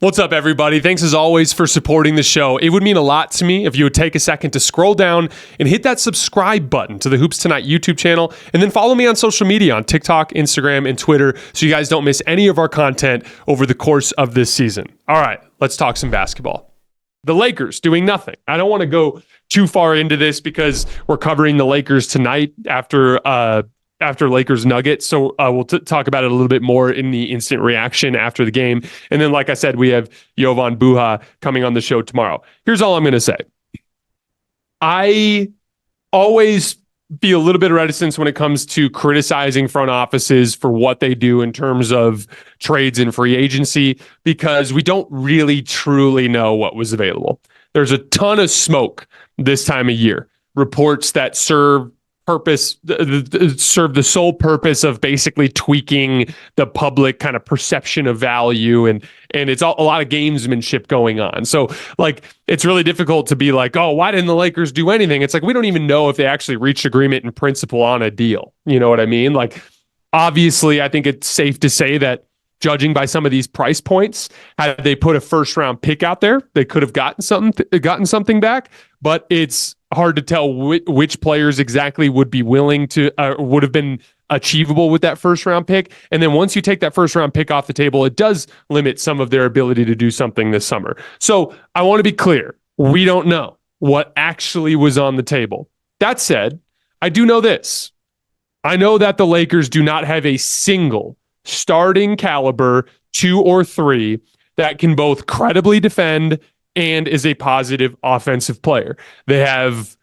What's up, everybody? Thanks as always for supporting the show. It would mean a lot to me if you would take a second to scroll down and hit that subscribe button to the Hoops Tonight YouTube channel, and then follow me on social media on TikTok, Instagram, and Twitter so you guys don't miss any of our content over the course of this season. All right, let's talk some basketball. The Lakers doing nothing. I don't want to go too far into this because we're covering the Lakers tonight after Lakers Nuggets. So we'll talk about it a little bit more in the instant reaction after the game. And then, like I said, we have Jovan Buha coming on the show tomorrow. Here's all I'm going to say. I always feel a little bit of reticence when it comes to criticizing front offices for what they do in terms of trades and free agency, because we don't really truly know what was available. There's a ton of smoke this time of year. Reports that serve the sole purpose of basically tweaking the public kind of perception of value, and it's a lot of gamesmanship going on. So like, it's really difficult to be like, oh, why didn't the Lakers do anything? It's like, we don't even know if they actually reached agreement in principle on a deal. You know what I mean? Like, obviously, I think it's safe to say that judging by some of these price points, had they put a first round pick out there, they could have gotten something back. But it's hard to tell which players exactly would be willing to would have been achievable with that first round pick. And then once you take that first round pick off the table, it does limit some of their ability to do something this summer. So I want to be clear. We don't know what actually was on the table. That said, I do know this. I know that the Lakers do not have a single starting caliber 2 or 3 that can both credibly defend and is a positive offensive player. They have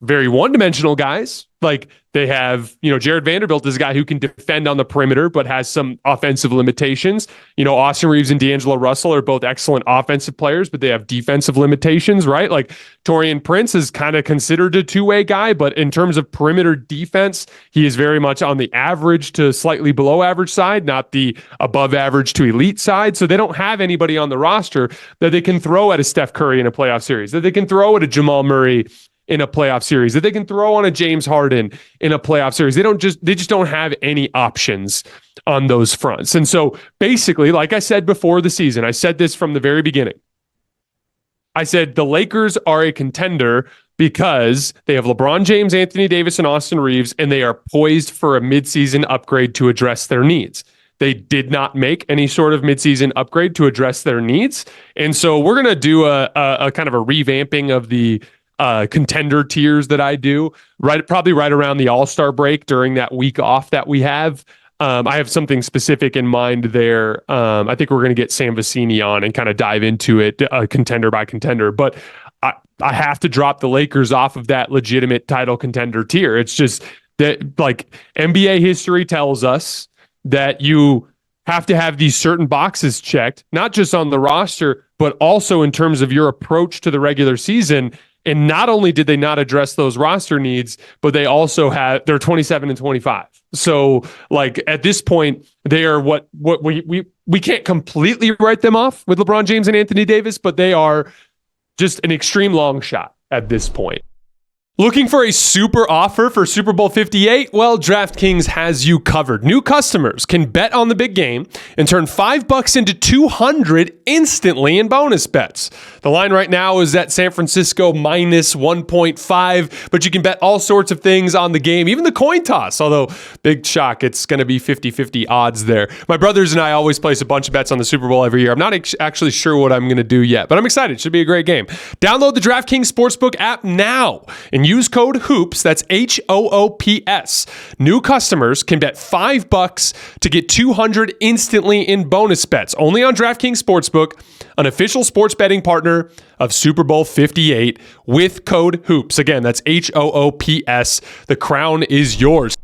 very one-dimensional guys. Like, they have, Jared Vanderbilt is a guy who can defend on the perimeter, but has some offensive limitations. Austin Reeves and D'Angelo Russell are both excellent offensive players, but they have defensive limitations, right? Like, Taurean Prince is kind of considered a two-way guy, but in terms of perimeter defense, he is very much on the average to slightly below average side, not the above average to elite side. So they don't have anybody on the roster that they can throw at a Steph Curry in a playoff series, that they can throw at a Jamal Murray in a playoff series, that they can throw on a James Harden in a playoff series. They just don't have any options on those fronts. And so basically, like I said before the season, I said this from the very beginning. I said the Lakers are a contender because they have LeBron James, Anthony Davis, and Austin Reeves, and they are poised for a midseason upgrade to address their needs. They did not make any sort of midseason upgrade to address their needs. And so we're going to do a kind of a revamping of the contender tiers that I do probably right around the All-Star break during that week off that we have. I have something specific in mind there. I think we're going to get Sam Vecini on and kind of dive into it contender by contender, but I have to drop the Lakers off of that legitimate title contender tier. It's just that, like, NBA history tells us that you have to have these certain boxes checked, not just on the roster, but also in terms of your approach to the regular season. And not only did they not address those roster needs, but they're 27-25. So, like, at this point, they are what we can't completely write them off with LeBron James and Anthony Davis, but they are just an extreme long shot at this point. Looking for a super offer for Super Bowl 58? Well, DraftKings has you covered. New customers can bet on the big game and turn $5 into $200 instantly in bonus bets. The line right now is at San Francisco minus 1.5, but you can bet all sorts of things on the game, even the coin toss, although big shock, it's going to be 50-50 odds there. My brothers and I always place a bunch of bets on the Super Bowl every year. I'm not actually sure what I'm going to do yet, but I'm excited. It should be a great game. Download the DraftKings Sportsbook app now and use code HOOPS, that's HOOPS. New customers can bet $5 to get $200 instantly in bonus bets. Only on DraftKings Sportsbook, an official sports betting partner of Super Bowl 58 with code HOOPS. Again, that's HOOPS. The crown is yours.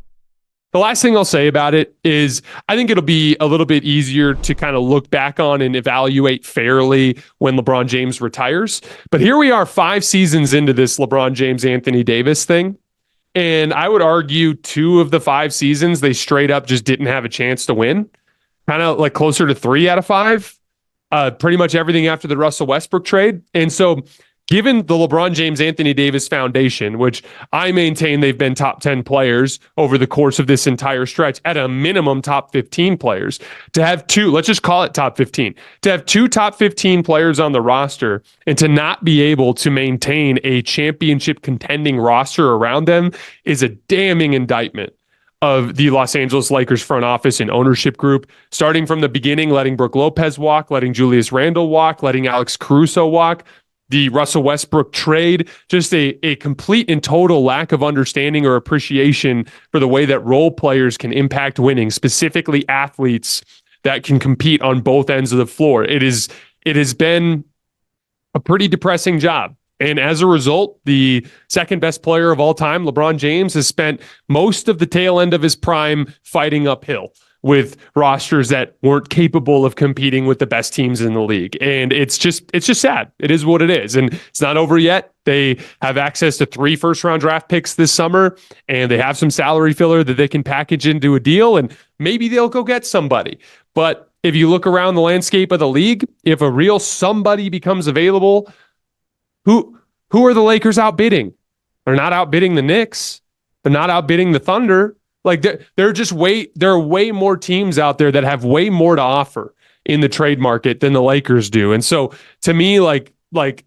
The last thing I'll say about it is I think it'll be a little bit easier to kind of look back on and evaluate fairly when LeBron James retires. But here we are 5 seasons into this LeBron James, Anthony Davis thing. And I would argue 2 of the 5 seasons, they straight up just didn't have a chance to win. Kind of like closer to 3 out of 5. Pretty much everything after the Russell Westbrook trade. And so given the LeBron James, Anthony Davis foundation, which I maintain they've been top 10 players over the course of this entire stretch, at a minimum top 15 players, to have two, let's just call it top 15, to have two top 15 players on the roster and to not be able to maintain a championship contending roster around them is a damning indictment of the Los Angeles Lakers front office and ownership group, starting from the beginning, letting Brook Lopez walk, letting Julius Randle walk, letting Alex Caruso walk, the Russell Westbrook trade, just a complete and total lack of understanding or appreciation for the way that role players can impact winning, specifically athletes that can compete on both ends of the floor. It has been a pretty depressing job. And as a result, the second best player of all time, LeBron James, has spent most of the tail end of his prime fighting uphill with rosters that weren't capable of competing with the best teams in the league. And it's just sad. It is what it is. And it's not over yet. They have access to 3 first-round draft picks this summer, and they have some salary filler that they can package into a deal, and maybe they'll go get somebody. But if you look around the landscape of the league, if a real somebody becomes available, who are the Lakers outbidding? They're not outbidding the Knicks. They're not outbidding the Thunder. Like there are way more teams out there that have way more to offer in the trade market than the Lakers do. And so to me, like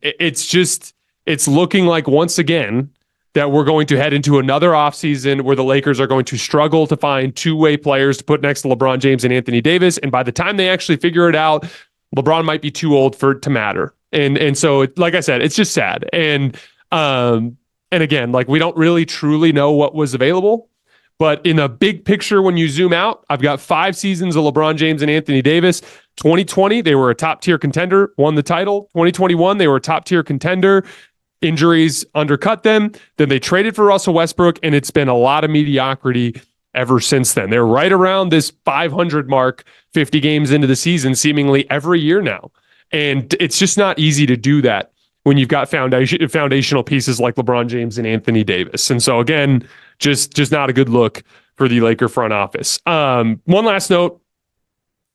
it's looking like once again that we're going to head into another offseason where the Lakers are going to struggle to find two-way players to put next to LeBron James and Anthony Davis. And by the time they actually figure it out, LeBron might be too old for it to matter. And so, like I said, it's just sad. And again, like we don't really truly know what was available. But in a big picture, when you zoom out, I've got 5 seasons of LeBron James and Anthony Davis. 2020, they were a top-tier contender, won the title. 2021, they were a top-tier contender. Injuries undercut them. Then they traded for Russell Westbrook, and it's been a lot of mediocrity ever since then. They're right around this 500 mark, 50 games into the season, seemingly every year now. And it's just not easy to do that when you've got foundational pieces like LeBron James and Anthony Davis. And so again, just not a good look for the Laker front office. One last note,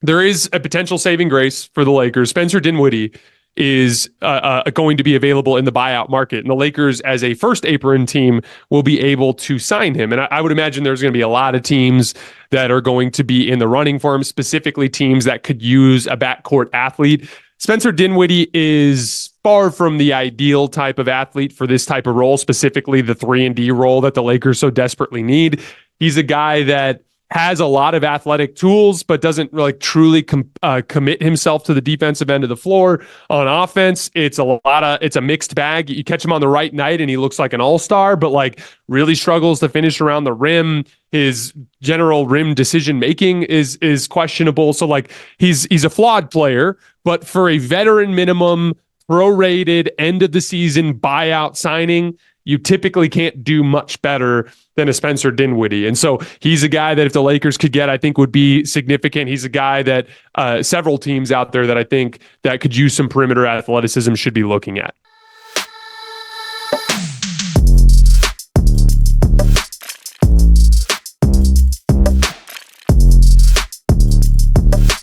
there is a potential saving grace for the Lakers. Spencer Dinwiddie is going to be available in the buyout market, and the Lakers, as a first apron team, will be able to sign him. And I would imagine there's going to be a lot of teams that are going to be in the running for him, specifically teams that could use a backcourt athlete. Spencer Dinwiddie is far from the ideal type of athlete for this type of role, specifically the 3-and-D role that the Lakers so desperately need. He's a guy that has a lot of athletic tools, but doesn't like truly commit himself to the defensive end of the floor. On offense, it's a mixed bag. You catch him on the right night and he looks like an all-star, but like really struggles to finish around the rim. His general rim decision making is questionable. So like he's a flawed player, but for a veteran minimum prorated end of the season buyout signing, you typically can't do much better than a Spencer Dinwiddie. And so he's a guy that if the Lakers could get, I think would be significant. He's a guy that several teams out there that I think that could use some perimeter athleticism should be looking at.